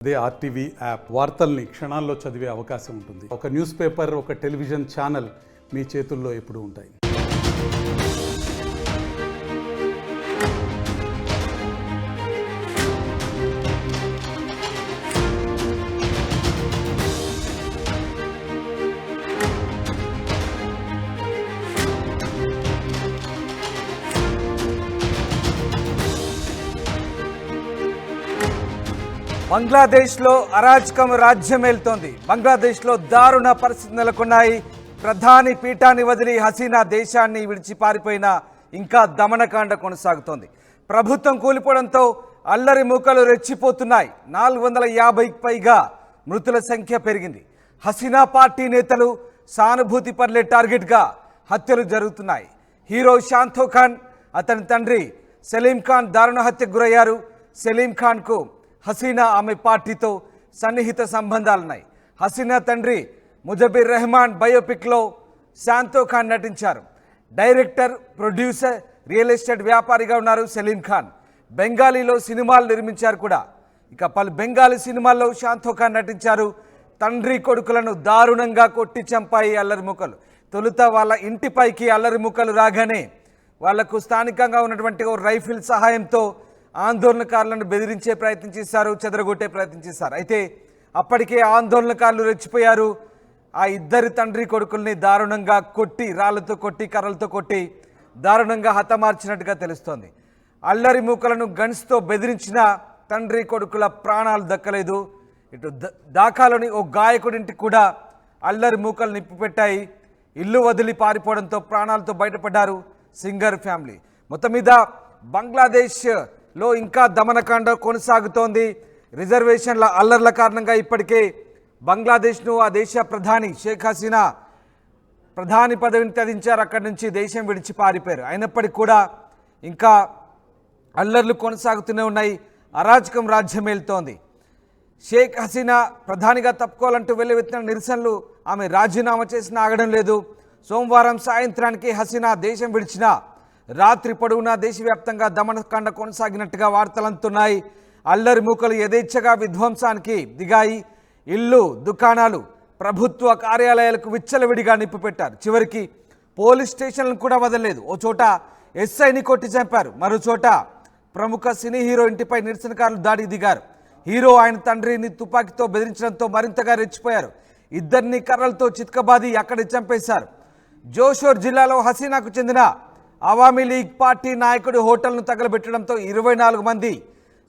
అదే RTV app వార్తల్ని క్షణాల్లో చదివే అవకాశం ఉంటుంది. ఒక న్యూస్ పేపర్, ఒక టెలివిజన్ ఛానల్ మీ చేతుల్లో ఎప్పుడూ ఉంటాయి. బంగ్లాదేశ్లో అరాచకం రాజ్యమేలుతోంది. బంగ్లాదేశ్లో దారుణ పరిస్థితులు నెలకొన్నాయి. ప్రధాని పీఠాన్ని వదిలి హసీనా దేశాన్ని విడిచి పారిపోయినా ఇంకా దమనకాండ కొనసాగుతోంది. ప్రభుత్వం కూలిపోవడంతో అల్లరి మూకలు రెచ్చిపోతున్నాయి. 450కి పైగా మృతుల సంఖ్య పెరిగింది. హసీనా పార్టీ నేతలు సానుభూతి పర్లే టార్గెట్గా హత్యలు జరుగుతున్నాయి. హీరో శాంతో ఖాన్, అతని తండ్రి సలీం ఖాన్ దారుణ హత్యకు గురయ్యారు. సలీం ఖాన్కు హసీనా ఆమె పార్టీతో సన్నిహిత సంబంధాలున్నాయి. హసీనా తండ్రి ముజబిర్ రెహమాన్ బయోపిక్లో శాంతో ఖాన్ నటించారు. డైరెక్టర్, ప్రొడ్యూసర్, రియల్ ఎస్టేట్ వ్యాపారిగా ఉన్నారు సలీం ఖాన్. బెంగాలీలో సినిమాలు నిర్మించారు కూడా. ఇక పలు బెంగాలీ సినిమాల్లో శాంతో ఖాన్ నటించారు. తండ్రి కొడుకులను దారుణంగా కొట్టి చంపాయి అల్లరి ముక్కలు. తొలుత వాళ్ళ ఇంటిపైకి అల్లరి ముక్కలు రాగానే వాళ్లకు స్థానికంగా ఉన్నటువంటి ఓ రైఫిల్ సహాయంతో ఆందోళనకారులను బెదిరించే ప్రయత్నం చేశారు, చెదరగొట్టే ప్రయత్నం చేశారు. అయితే అప్పటికే ఆందోళనకారులు రెచ్చిపోయారు. ఆ ఇద్దరి తండ్రి కొడుకుల్ని దారుణంగా కొట్టి, రాళ్లతో కొట్టి, కర్రలతో కొట్టి దారుణంగా హతమార్చినట్టుగా తెలుస్తోంది. అల్లరి మూకలను గన్స్తో బెదిరించిన తండ్రి కొడుకుల ప్రాణాలు దక్కలేదు. ఇటు ఢాకాలోని ఓ గాయకుడింటికి కూడా అల్లరి మూకలు నిప్పిపెట్టాయి. ఇల్లు వదిలి పారిపోవడంతో ప్రాణాలతో బయటపడ్డారు సింగర్ ఫ్యామిలీ. మొత్తం మీద బంగ్లాదేశ్లో ఇంకా దమనకాండ కొనసాగుతోంది. రిజర్వేషన్ల అల్లర్ల కారణంగా ఇప్పటికే బంగ్లాదేశ్ను ఆ దేశ ప్రధాని షేక్ హసీనా ప్రధాని పదవిని త్యజించారు. అక్కడి నుంచి దేశం విడిచి పారిపోయారు. అయినప్పటికీ కూడా ఇంకా అల్లర్లు కొనసాగుతూనే ఉన్నాయి. అరాచకం రాజ్యమేలుతోంది. షేక్ హసీనా ప్రధానిగా తప్పుకోవాలంటూ వెల్లువెత్తిన నిరసనలు ఆమె రాజీనామా చేసిన ఆగడం లేదు. సోమవారం సాయంత్రానికి హసీనా దేశం విడిచిన రాత్రి పొడవునా దేశవ్యాప్తంగా దమనకాండ కొనసాగినట్టుగా వార్తలంతున్నాయి. అల్లరి మూకలు యథేచ్ఛగా విధ్వంసానికి దిగాయి. ఇల్లు, దుకాణాలు, ప్రభుత్వ కార్యాలయాలకు విచ్చలవిడిగా నిప్పుపెట్టారు. చివరికి పోలీస్ స్టేషన్లను కూడా వదలలేదు. ఓ చోట ఎస్ఐని కొట్టి చంపారు. మరో చోట ప్రముఖ సినీ హీరో ఇంటిపై నిరసనకారులు దాడికి దిగారు. హీరో ఆయన తండ్రిని తుపాకీతో బెదిరించడంతో మరింతగా రెచ్చిపోయారు. ఇద్దరిని కర్రలతో చితకబాది అక్కడే చంపేశారు. జోషోర్ జిల్లాలో హసీనాకు చెందిన అవామీ లీగ్ పార్టీ నాయకుడు హోటల్ను తగలబెట్టడంతో 24 మంది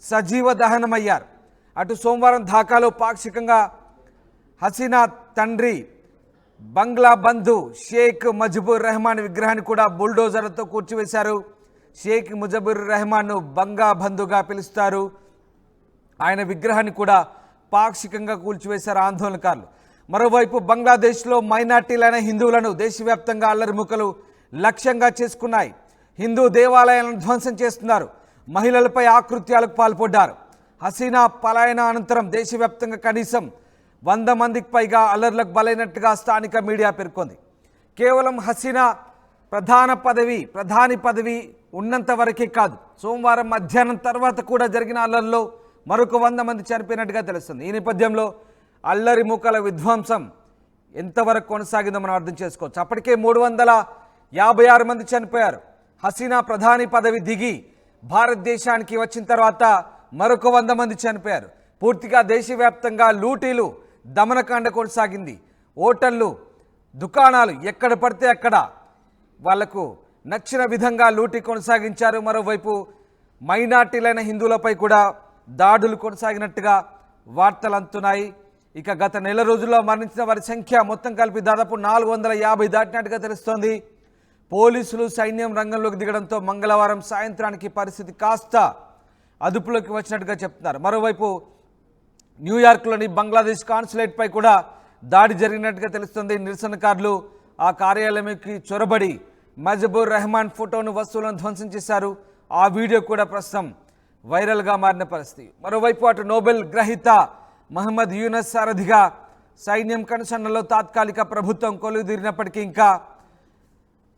సజీవ దహనమయ్యారు. అటు సోమవారం ఢాకాలో పాక్షికంగా హసీనా తండ్రి బంగ్లా బంధు షేక్ ముజబిర్ రెహమాన్ విగ్రహాన్ని కూడా బుల్డోజర్లతో కూర్చివేశారు. షేక్ ముజబిర్ రెహమాన్ను బంగా బంధుగా పిలుస్తారు. ఆయన విగ్రహాన్ని కూడా పాక్షికంగా కూల్చివేశారు ఆందోళనకారులు. మరోవైపు బంగ్లాదేశ్లో మైనార్టీలైన హిందువులను దేశవ్యాప్తంగా అల్లరి మూకలు లక్ష్యంగా చేసుకున్నాయి. హిందూ దేవాలయాలను ధ్వంసం చేస్తున్నారు. మహిళలపై ఆకృత్యాలకు పాల్పడ్డారు. హసీనా పలాయన అనంతరం దేశవ్యాప్తంగా కనీసం 100 మందికి పైగా అల్లర్లకు బలైనట్టుగా స్థానిక మీడియా పేర్కొంది. కేవలం హసీనా ప్రధాని పదవి ఉన్నంత వరకే కాదు, సోమవారం మధ్యాహ్నం తర్వాత కూడా జరిగిన అల్లర్లో మరొక 100 మంది చనిపోయినట్టుగా తెలుస్తుంది. ఈ నేపథ్యంలో అల్లరి మూకల విధ్వంసం ఎంతవరకు కొనసాగిందో మనం అర్థం చేసుకోవచ్చు. అప్పటికే 356 మంది చనిపోయారు. హసీనా ప్రధాని పదవి దిగి భారతదేశానికి వచ్చిన తర్వాత మరొక 100 మంది చనిపోయారు. పూర్తిగా దేశవ్యాప్తంగా లూటీలు, దమనకాండ కొనసాగింది. హోటళ్ళు, దుకాణాలు ఎక్కడ పడితే అక్కడ వాళ్లకు నచ్చిన విధంగా లూటీ కొనసాగించారు. మరోవైపు మైనార్టీలైన హిందువులపై కూడా దాడులు కొనసాగినట్టుగా వార్తలు అందుతున్నాయి. ఇక గత నెల రోజుల్లో మరణించిన వారి సంఖ్య మొత్తం కలిపి దాదాపు 450 దాటినట్టుగా తెలుస్తోంది. పోలీసులు, సైన్యం రంగంలోకి దిగడంతో మంగళవారం సాయంత్రానికి పరిస్థితి కాస్త అదుపులోకి వచ్చినట్టుగా చెప్తున్నారు. మరోవైపు న్యూయార్క్లోని బంగ్లాదేశ్ కాన్సులేట్పై కూడా దాడి జరిగినట్టుగా తెలుస్తుంది. నిరసనకారులు ఆ కార్యాలయంకి చొరబడి ముజబిర్ రెహమాన్ ఫోటోను, వస్తువులను ధ్వంసం చేశారు. ఆ వీడియో కూడా ప్రస్తుతం వైరల్గా మారిన పరిస్థితి. మరోవైపు అటు నోబెల్ గ్రహీత మహమ్మద్ యూనస్ సారథిగా సైన్యం కనుసన్నలో తాత్కాలిక ప్రభుత్వం కొలువుదీరినప్పటికీ ఇంకా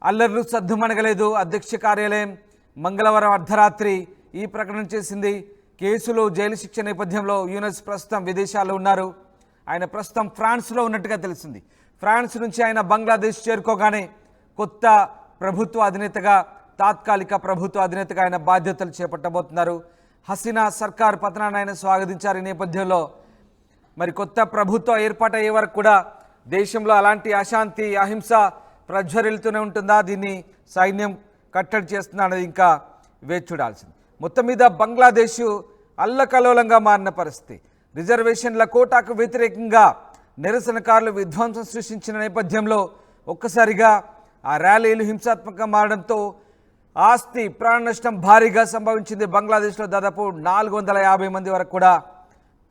అల్లర్లు సద్దుమణగలేదు. అధ్యక్ష కార్యాలయం మంగళవారం అర్ధరాత్రి ఈ ప్రకటన చేసింది. కేసులు జైలు శిక్ష నేపథ్యంలో యూనస్ ప్రస్తుతం విదేశాల్లో ఉన్నారు. ఆయన ప్రస్తుతం ఫ్రాన్స్లో ఉన్నట్టుగా తెలిసింది. ఫ్రాన్స్ నుంచి ఆయన బంగ్లాదేశ్ చేరుకోగానే కొత్త ప్రభుత్వ అధినేతగా, తాత్కాలిక ప్రభుత్వ అధినేతగా ఆయన బాధ్యతలు చేపట్టబోతున్నారు. హసీనా సర్కార్ పతనాన్ని ఆయన స్వాగతించారు. ఈ నేపథ్యంలో మరి కొత్త ప్రభుత్వం ఏర్పాటయ్యే వరకు కూడా దేశంలో అలాంటి అశాంతి, అహింస ప్రజ్వరిల్తూనే ఉంటుందా, దీన్ని సైన్యం కట్టడి చేస్తుందా అనేది ఇంకా వేచి చూడాల్సింది. మొత్తం మీద బంగ్లాదేశ్ అల్లకల్లోలంగా మారిన పరిస్థితి. రిజర్వేషన్ల కోటాకు వ్యతిరేకంగా నిరసనకారులు విధ్వంసం సృష్టించిన నేపథ్యంలో ఒక్కసారిగా ఆ ర్యాలీలు హింసాత్మకంగా మారడంతో ఆస్తి ప్రాణ నష్టం భారీగా సంభవించింది. బంగ్లాదేశ్లో దాదాపు 450 మంది వరకు కూడా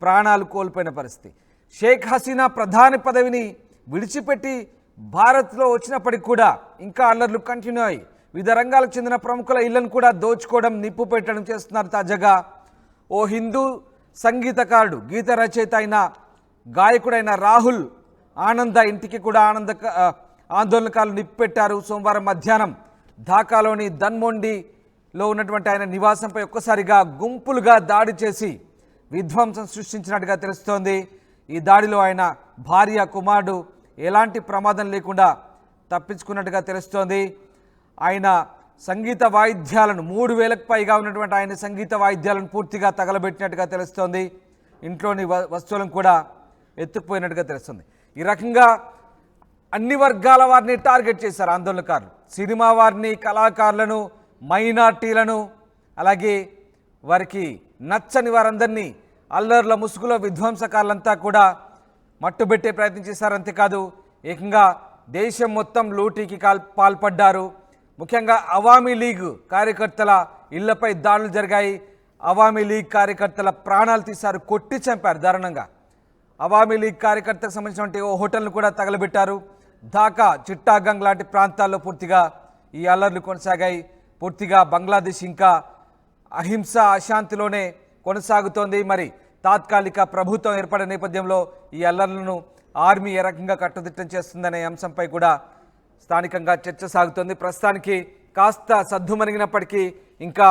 ప్రాణాలు కోల్పోయిన పరిస్థితి. షేక్ హసీనా ప్రధాని పదవిని విడిచిపెట్టి భారత్లో వచ్చినప్పటికీ కూడా ఇంకా అల్లర్లు కంటిన్యూ అయ్యి వివిధ రంగాలకు చెందిన ప్రముఖుల ఇళ్లను కూడా దోచుకోవడం, నిప్పు పెట్టడం చేస్తున్నారు. తాజాగా ఓ హిందూ సంగీతకారుడు, గీత రచయిత అయిన గాయకుడైన రాహుల్ ఆనంద ఇంటికి కూడా ఆందోళనకారులు నిప్పు పెట్టారు. సోమవారం మధ్యాహ్నం ఢాకాలోని ధన్మోండిలో ఉన్నటువంటి ఆయన నివాసంపై ఒక్కసారిగా గుంపులుగా దాడి చేసి విధ్వంసం సృష్టించినట్టుగా తెలుస్తోంది. ఈ దాడిలో ఆయన భార్య, కుమారుడు ఎలాంటి ప్రమాదం లేకుండా తప్పించుకున్నట్టుగా తెలుస్తోంది. ఆయన సంగీత వాయిద్యాలను 3000కు పైగా ఉన్నటువంటి ఆయన సంగీత వాయిద్యాలను పూర్తిగా తగలబెట్టినట్టుగా తెలుస్తోంది. ఇంట్లోని వస్తువులను కూడా ఎత్తుకుపోయినట్టుగా తెలుస్తుంది. ఈ రకంగా అన్ని వర్గాల వారిని టార్గెట్ చేశారు ఆందోళనకారులు. సినిమా వారిని, కళాకారులను, మైనార్టీలను, అలాగే వారికి నచ్చని వారందరినీ అల్లర్ల ముసుగులో విధ్వంసకారులంతా కూడా మట్టుబెట్టే ప్రయత్నం చేశారు. అంతేకాదు ఏకంగా దేశం మొత్తం లూటీకి పాల్పడ్డారు. ముఖ్యంగా అవామీ లీగ్ కార్యకర్తల ఇళ్లపై దాడులు జరిగాయి. అవామీ లీగ్ కార్యకర్తల ప్రాణాలు తీశారు, కొట్టి చంపారు దారుణంగా. అవామీ లీగ్ కార్యకర్తకు సంబంధించినటువంటి ఓ హోటల్ను కూడా తగలబెట్టారు. ఢాకా, చిట్టాగంగ్ లాంటి ప్రాంతాల్లో పూర్తిగా ఈ అల్లర్లు కొనసాగాయి. పూర్తిగా బంగ్లాదేశ్ ఇంకా అహింస, అశాంతిలోనే కొనసాగుతోంది. మరి తాత్కాలిక ప్రభుత్వం ఏర్పడే నేపథ్యంలో ఈ అల్లర్లను ఆర్మీ ఏ రకంగా కట్టుదిట్టం చేస్తుందనే అంశంపై కూడా స్థానికంగా చర్చ సాగుతోంది. ప్రస్తుతానికి కాస్త సద్దుమణిగినప్పటికీ ఇంకా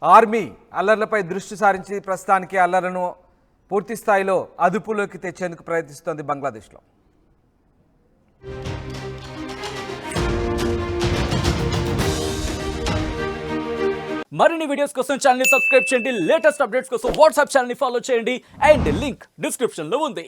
ఆర్మీ అల్లర్లపై దృష్టి సారించి ప్రస్తుతానికి అల్లర్లను పూర్తి స్థాయిలో అదుపులోకి తెచ్చేందుకు ప్రయత్నిస్తోంది బంగ్లాదేశ్లో. మరిన్ని వీడియోస్ కోసం ఛానల్ ని సబ్స్క్రైబ్ చేయండి. లేటెస్ట్ అప్డేట్స్ కోసం వాట్సాప్ ఛానల్ ని ఫాలో చేయండి. అండ్ లింక్ డిస్క్రిప్షన్ లో ఉంది.